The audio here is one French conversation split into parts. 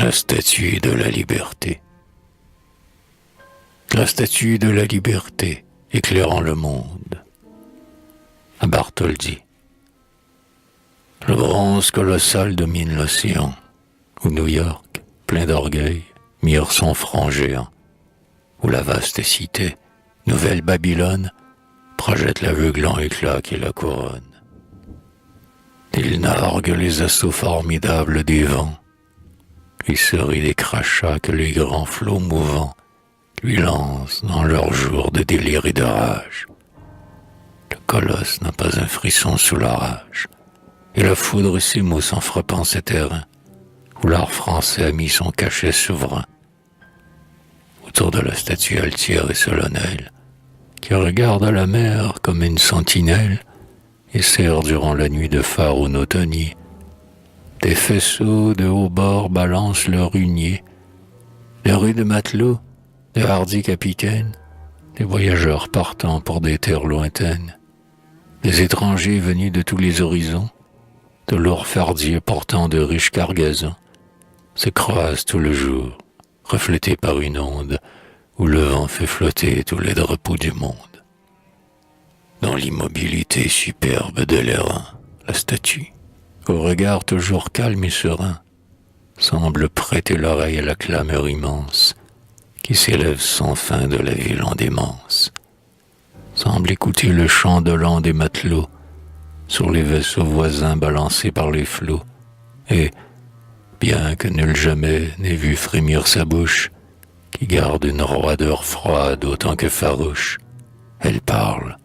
La statue de la liberté. La statue de la liberté éclairant le monde. À Bartholdi. Le bronze colossal domine l'océan, où New York, plein d'orgueil, mire son front géant, où la vaste cité, nouvelle Babylone, projette l'aveuglant éclat qui la couronne. Il nargue les assauts formidables des vents, lui se rit des crachats que les grands flots mouvants lui lancent dans leurs jours de délire et de rage. Le colosse n'a pas un frisson sous la rage, et la foudre s'émousse en frappant ses terrains, où l'art français a mis son cachet souverain. Autour de la statue altière et solennelle, qui regarde la mer comme une sentinelle, et sert durant la nuit de phare automnie, des faisceaux de haut bord balancent leurs huniers, de rudes matelots, de hardis capitaines, des voyageurs partant pour des terres lointaines, des étrangers venus de tous les horizons, de lourds fardiers portant de riches cargaisons, se croisent tout le jour, reflétés par une onde où le vent fait flotter tous les drapeaux du monde. Dans l'immobilité superbe de l'airain, la statue, au regard toujours calme et serein, semble prêter l'oreille à la clameur immense qui s'élève sans fin de la ville en démence, semble écouter le chant dolent des matelots sur les vaisseaux voisins balancés par les flots, et, bien que nul jamais n'ait vu frémir sa bouche, qui garde une roideur froide autant que farouche, elle parle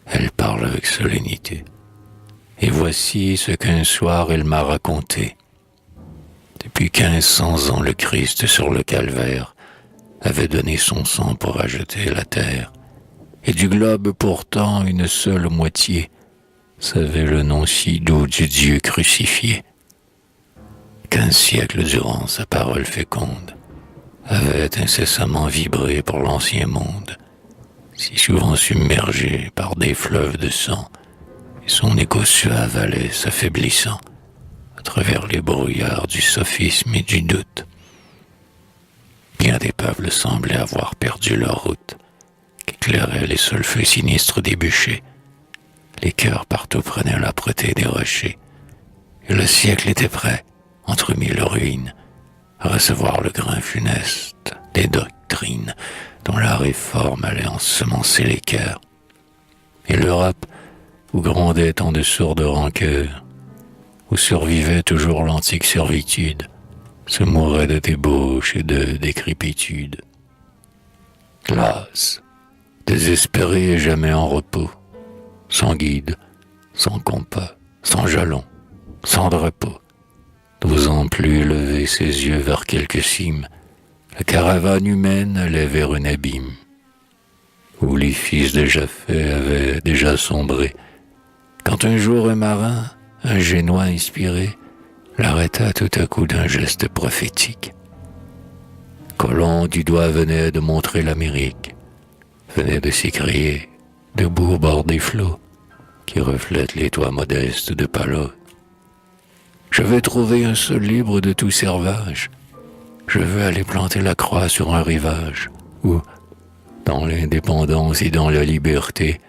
avec solennité. Et voici ce qu'un soir elle m'a raconté. Depuis 1500 ans, le Christ sur le calvaire avait donné son sang pour racheter la terre, et du globe pourtant une seule moitié savait le nom si doux du Dieu crucifié. 15 siècles durant, sa parole féconde avait incessamment vibré pour l'ancien monde, si souvent submergé par des fleuves de sang, et son écho suave allait s'affaiblissant à travers les brouillards du sophisme et du doute. Bien des peuples semblaient avoir perdu leur route, qu'éclairaient les seuls feux sinistres des bûchers. Les cœurs partout prenaient l'âpreté des rochers, et le siècle était prêt, entre mille ruines, à recevoir le grain funeste des doctrines dont la réforme allait ensemencer les cœurs. Et l'Europe, où grondaient tant de sourdes rancœurs, où survivait toujours l'antique servitude, se mourait de débauche et de décrépitude. Las, désespéré et jamais en repos, sans guide, sans compas, sans jalon, sans drapeau, n'osant plus lever ses yeux vers quelque cime, la caravane humaine allait vers un abîme, où les fils de Japheth avaient déjà sombré, quand un jour un marin, un Génois inspiré, l'arrêta tout à coup d'un geste prophétique. Colomb du doigt venait de montrer l'Amérique, venait de s'écrier, debout au bord des flots, qui reflètent les toits modestes de Palos. Je veux trouver un sol libre de tout servage. Je veux aller planter la croix sur un rivage, où, dans l'indépendance et dans la liberté,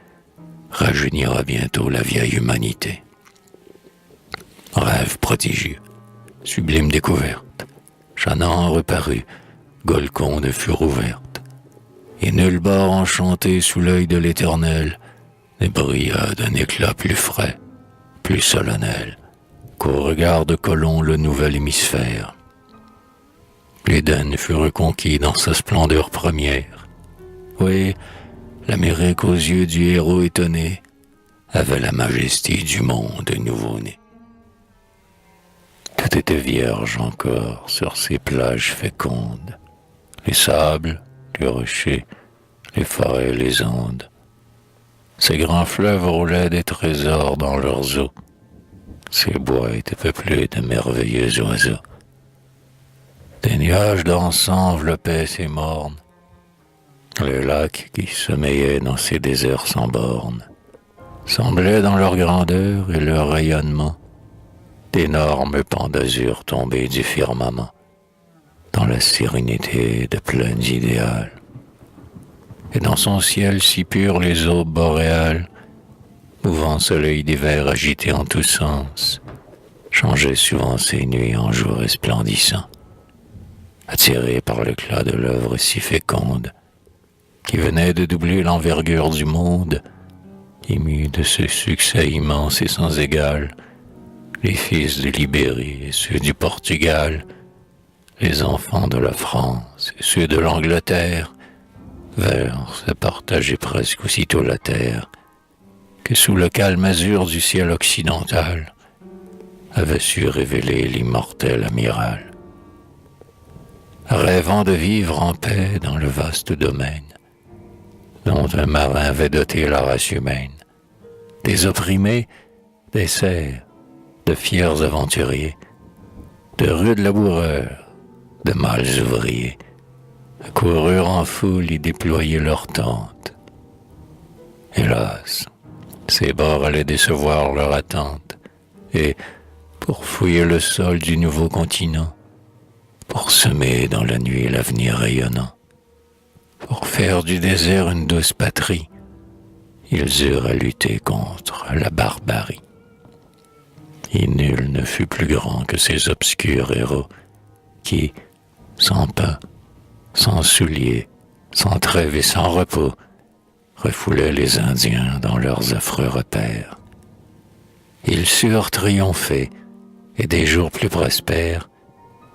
rajeunira bientôt la vieille humanité. Rêve prodigieux, sublime découverte, Chanaan reparut, Golconde fut rouverte, et nul bord enchanté sous l'œil de l'Éternel ne brilla d'un éclat plus frais, plus solennel, qu'au regard de Colomb le nouvel hémisphère. L'Éden fut reconquis dans sa splendeur première. Oui, l'Amérique aux yeux du héros étonné avait la majesté du monde nouveau-né. Tout était vierge encore sur ces plages fécondes, les sables, les rochers, les forêts, les ondes. Ces grands fleuves roulaient des trésors dans leurs eaux. Ces bois étaient peuplés de merveilleux oiseaux. Des nuages d'encens enveloppaient ces mornes. Les lacs qui sommeillaient dans ces déserts sans bornes semblaient dans leur grandeur et leur rayonnement d'énormes pans d'azur tombés du firmament, dans la sérénité de plaines idéales. Et dans son ciel si pur les aubes boréales, mouvant soleil d'hiver agité en tous sens, changeait souvent ses nuits en jours resplendissants, attiré par l'éclat de l'œuvre si féconde, qui venait de doubler l'envergure du monde, ému de ce succès immense et sans égal, les fils de l'Ibérie et ceux du Portugal, les enfants de la France et ceux de l'Angleterre, vinrent se partager presque aussitôt la terre, que sous le calme azur du ciel occidental avait su révéler l'immortel amiral. Rêvant de vivre en paix dans le vaste domaine dont un marin avait doté la race humaine, des opprimés, des serfs, de fiers aventuriers, de rudes laboureurs, de mâles ouvriers, accoururent en foule y déployer leurs tentes. Hélas, ces bords allaient décevoir leur attente, et, pour fouiller le sol du nouveau continent, pour semer dans la nuit l'avenir rayonnant, pour faire du désert une douce patrie, ils eurent à lutter contre la barbarie. Et nul ne fut plus grand que ces obscurs héros qui, sans pain, sans souliers, sans trêve et sans repos, refoulaient les Indiens dans leurs affreux repères. Ils surent triompher, et des jours plus prospères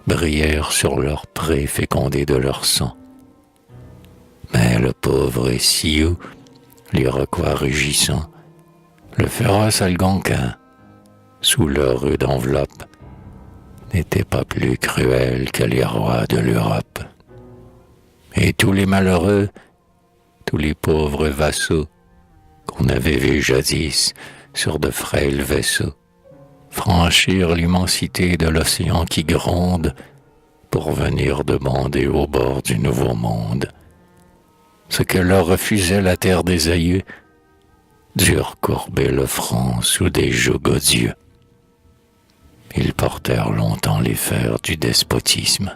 brillèrent sur leurs prés fécondés de leur sang. Mais le pauvre Sioux, l'Iroquois rugissant, le féroce Algonquin, sous leur rude enveloppe, n'était pas plus cruel que les rois de l'Europe. Et tous les malheureux, tous les pauvres vassaux qu'on avait vus jadis sur de frêles vaisseaux, franchirent l'immensité de l'océan qui gronde pour venir demander au bord du nouveau monde ce que leur refusait la terre des aïeux, durent courber le front sous des jougs odieux. Ils portèrent longtemps les fers du despotisme,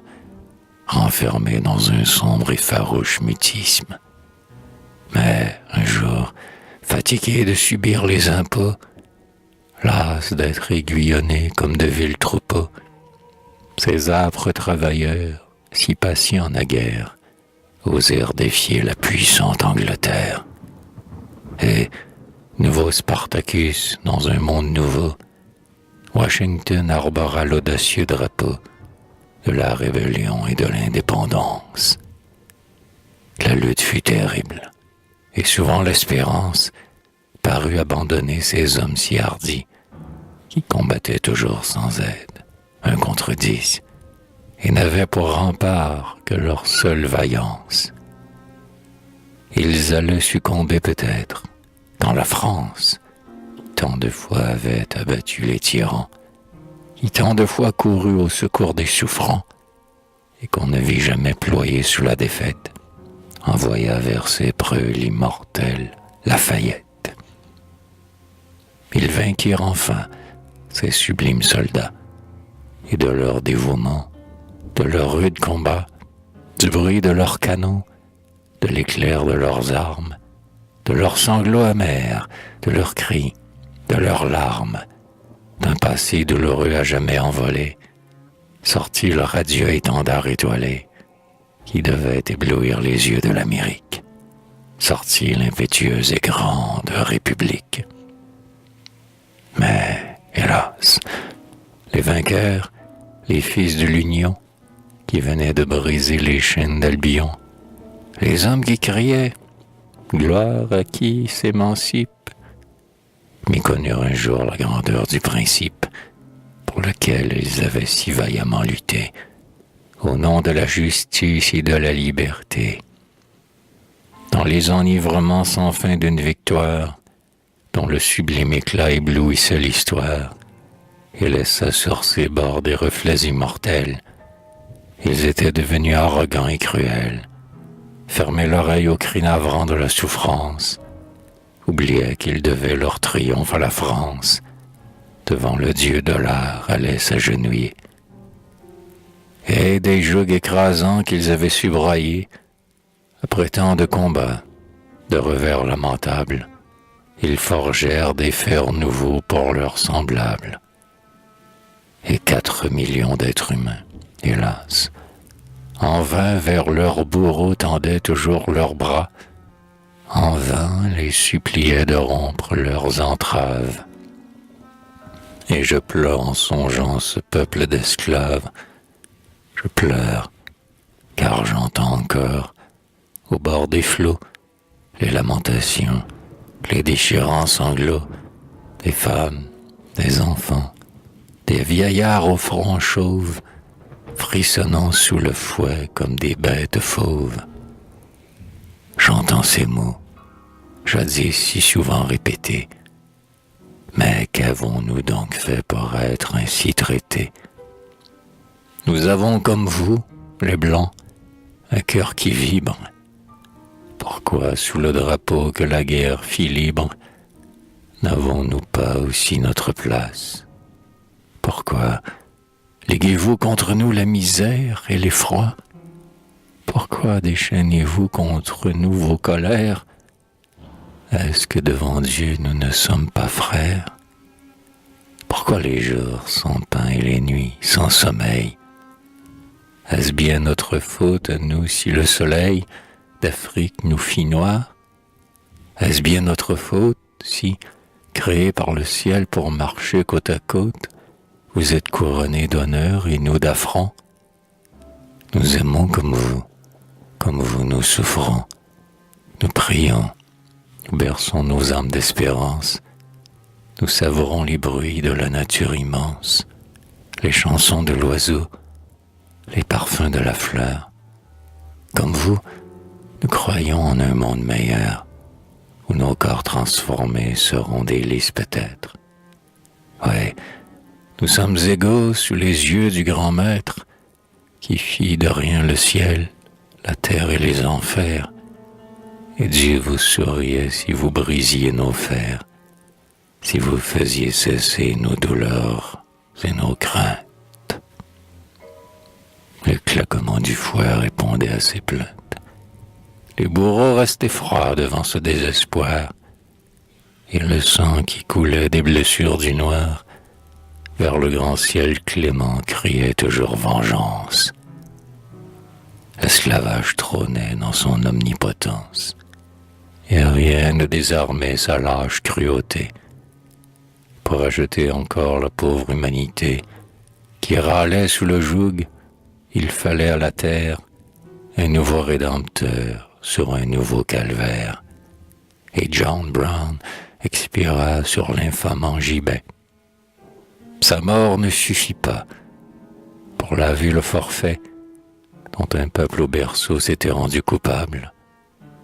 renfermés dans un sombre et farouche mutisme. Mais un jour, fatigués de subir les impôts, las d'être aiguillonnés comme de vils troupeaux, ces âpres travailleurs, si patients naguère, osèrent défier la puissante Angleterre. Et, nouveau Spartacus dans un monde nouveau, Washington arbora l'audacieux drapeau de la rébellion et de l'indépendance. La lutte fut terrible, et souvent l'espérance parut abandonner ces hommes si hardis, qui combattaient toujours sans aide, 1 contre 10, et n'avaient pour rempart que leur seule vaillance. Ils allaient succomber peut-être dans la France, qui tant de fois avait abattu les tyrans, qui tant de fois courut au secours des souffrants, et qu'on ne vit jamais ployer sous la défaite, envoya vers ses preux l'immortel Lafayette. Ils vainquirent enfin ces sublimes soldats, et de leur dévouement, de leur rude combat, du bruit de leurs canons, de l'éclair de leurs armes, de leurs sanglots amers, de leurs cris, de leurs larmes, d'un passé douloureux à jamais envolé, sortit le radieux étendard étoilé, qui devait éblouir les yeux de l'Amérique, sortit l'impétueuse et grande République. Mais, hélas, les vainqueurs, les fils de l'Union, qui venaient de briser les chaînes d'Albion, les hommes qui criaient « Gloire à qui s'émancipe », méconnurent un jour la grandeur du principe pour lequel ils avaient si vaillamment lutté, au nom de la justice et de la liberté. Dans les enivrements sans fin d'une victoire, dont le sublime éclat éblouissait l'histoire, et laissa sur ses bords des reflets immortels, ils étaient devenus arrogants et cruels, fermaient l'oreille aux cris navrants de la souffrance, oubliaient qu'ils devaient leur triomphe à la France, devant le dieu dollar allaient s'agenouiller. et des jougs écrasants qu'ils avaient su brailler, après tant de combats, de revers lamentables, ils forgèrent des fers nouveaux pour leurs semblables. Et 4 millions d'êtres humains, hélas, en vain vers leurs bourreaux tendaient toujours leurs bras, en vain les suppliaient de rompre leurs entraves. Et je pleure en songeant ce peuple d'esclaves, je pleure, car j'entends encore, au bord des flots, les lamentations, les déchirants sanglots, des femmes, des enfants, des vieillards au front chauve, frissonnant sous le fouet comme des bêtes fauves. J'entends ces mots, jadis si souvent répétés, mais qu'avons-nous donc fait pour être ainsi traités? Nous avons comme vous, les Blancs, un cœur qui vibre. Pourquoi, sous le drapeau que la guerre fit libre, n'avons-nous pas aussi notre place? Pourquoi liguez-vous contre nous la misère et l'effroi? Pourquoi déchaînez-vous contre nous vos colères? Est-ce que devant Dieu nous ne sommes pas frères? Pourquoi les jours sans pain et les nuits sans sommeil? Est-ce bien notre faute à nous si le soleil d'Afrique nous fit noirs? Est-ce bien notre faute si, créés par le ciel pour marcher côte à côte, vous êtes couronnés d'honneur et nous d'affront? Nous aimons comme vous nous souffrons, nous prions, nous berçons nos âmes d'espérance, nous savourons les bruits de la nature immense, les chansons de l'oiseau, les parfums de la fleur. Comme vous, nous croyons en un monde meilleur, où nos corps transformés seront des lys peut-être. Ouais, nous sommes égaux sous les yeux du grand maître, qui fit de rien le ciel, la terre et les enfers, et Dieu vous souriait si vous brisiez nos fers, si vous faisiez cesser nos douleurs et nos craintes. Le claquement du fouet répondait à ses plaintes. Les bourreaux restaient froids devant ce désespoir, et le sang qui coulait des blessures du noir vers le grand ciel clément criait toujours vengeance. L'esclavage trônait dans son omnipotence, et rien ne désarmait sa lâche cruauté. Pour ajouter encore la pauvre humanité qui râlait sous le joug, il fallait à la terre un nouveau rédempteur sur un nouveau calvaire. Et John Brown expira sur l'infamant gibet. Sa mort ne suffit pas pour laver le forfait dont un peuple au berceau s'était rendu coupable.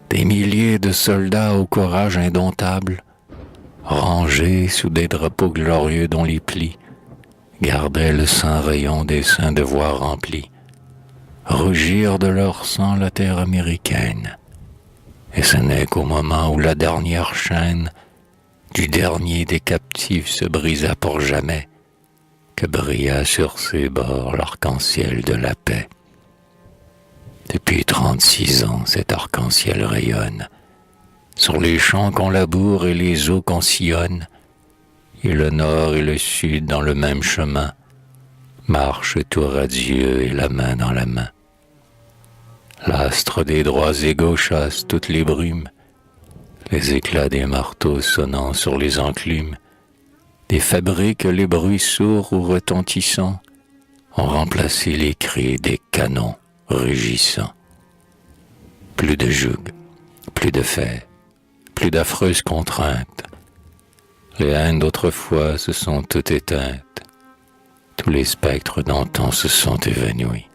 Des milliers de soldats au courage indomptable, rangés sous des drapeaux glorieux dont les plis gardaient le sang rayon des saints devoirs remplis, rougir de leur sang la terre américaine. Et ce n'est qu'au moment où la dernière chaîne du dernier des captifs se brisa pour jamais que brilla sur ses bords l'arc-en-ciel de la paix. Depuis 36 ans, cet arc-en-ciel rayonne sur les champs qu'on laboure et les eaux qu'on sillonne, et le nord et le sud dans le même chemin marchent tour à Dieu et la main dans la main. L'astre des droits égaux chasse toutes les brumes, les éclats des marteaux sonnant sur les enclumes, des fabriques les bruits sourds ou retentissants ont remplacé les cris des canons rugissants. Plus de joug, plus de faits, plus d'affreuses contraintes. Les haines d'autrefois se sont toutes éteintes, tous les spectres d'antan se sont évanouis.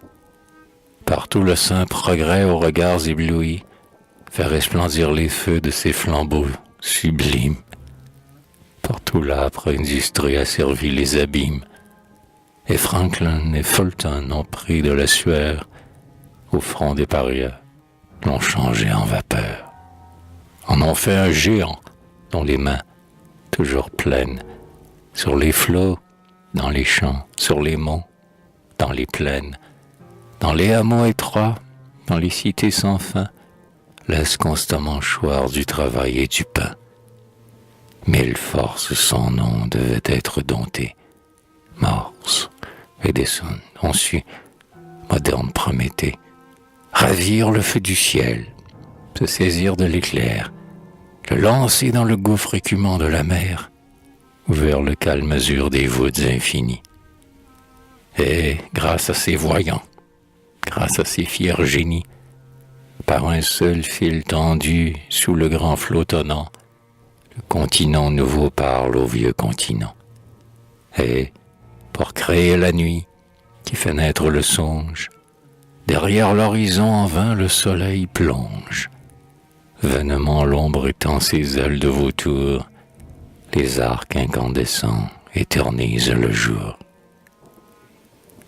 Partout le saint progrès aux regards éblouis fait resplendir les feux de ses flambeaux sublimes. Partout l'âpre industrie a servi les abîmes, et Franklin et Fulton ont pris de la sueur au front des parias, l'ont changé en vapeur, en ont fait un géant dont les mains, toujours pleines, sur les flots, dans les champs, sur les monts, dans les plaines, dans les hameaux étroits, dans les cités sans fin, laisse constamment choir du travail et du pain. Mille forces sans nom devaient être domptées. Morse, Edison ont su, moderne Prométhée, ravir le feu du ciel, se saisir de l'éclair, le lancer dans le gouffre écumant de la mer, ou vers le calme azur des voûtes infinies. Et, grâce à ces voyants, grâce à ces fiers génies, par un seul fil tendu sous le grand flot tonnant, le continent nouveau parle au vieux continent. Et, pour créer la nuit qui fait naître le songe, derrière l'horizon en vain le soleil plonge. Vainement l'ombre étend ses ailes de vautour, les arcs incandescents éternisent le jour.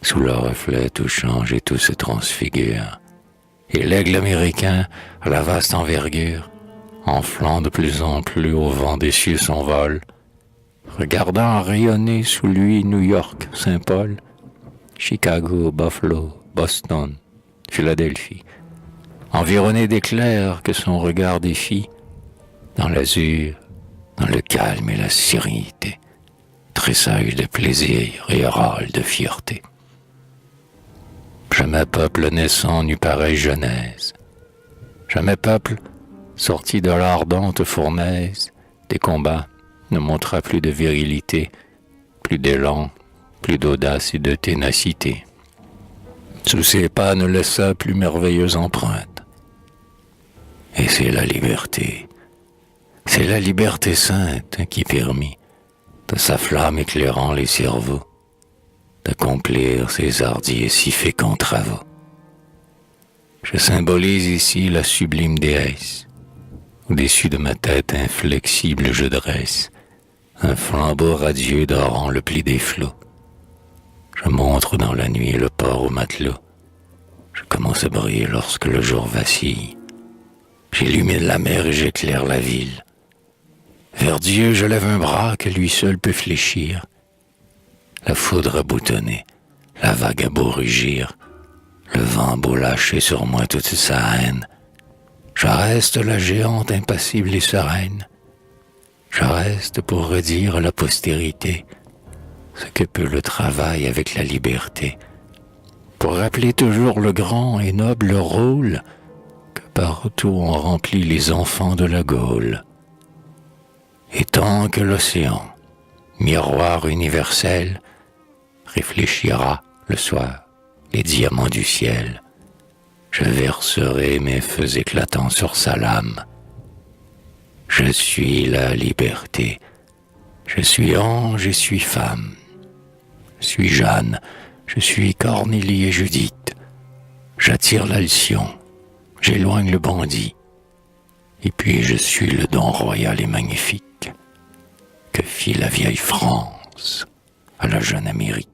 Sous leur reflet tout change et tout se transfigure, et l'aigle américain à la vaste envergure, enflant de plus en plus au vent des cieux son vol, regardant rayonner sous lui New York, Saint-Paul, Chicago, Buffalo, Boston, Philadelphie, environné d'éclairs que son regard défie, dans l'azur, dans le calme et la sérénité, tressaille de plaisir et râle de fierté. Jamais peuple naissant n'eut pareille genèse, jamais peuple sorti de l'ardente fournaise des combats ne montra plus de virilité, plus d'élan, plus d'audace et de ténacité. Sous ses pas ne laissa plus merveilleuse empreinte. Et c'est la liberté sainte qui permit, de sa flamme éclairant les cerveaux, d'accomplir ces hardis et si féconds travaux. Je symbolise ici la sublime déesse. Au-dessus de ma tête inflexible je dresse un flambeau radieux dorant le pli des flots. Je montre dans la nuit le port au matelot. Je commence à briller lorsque le jour vacille. J'illumine la mer et j'éclaire la ville. Vers Dieu je lève un bras que lui seul peut fléchir. La foudre a boutonné, la vague a beau rugir, le vent a beau lâcher sur moi toute sa haine. Je reste la géante impassible et sereine. Je reste pour redire à la postérité ce que peut le travail avec la liberté, pour rappeler toujours le grand et noble rôle que partout ont rempli les enfants de la Gaule. Et tant que l'océan, miroir universel, réfléchira le soir les diamants du ciel, je verserai mes feux éclatants sur sa lame. Je suis la liberté, je suis ange et suis femme. Je suis Jeanne, je suis Cornélie et Judith. J'attire l'alcyon, j'éloigne le bandit. Et puis je suis le don royal et magnifique que fit la vieille France à la jeune Amérique.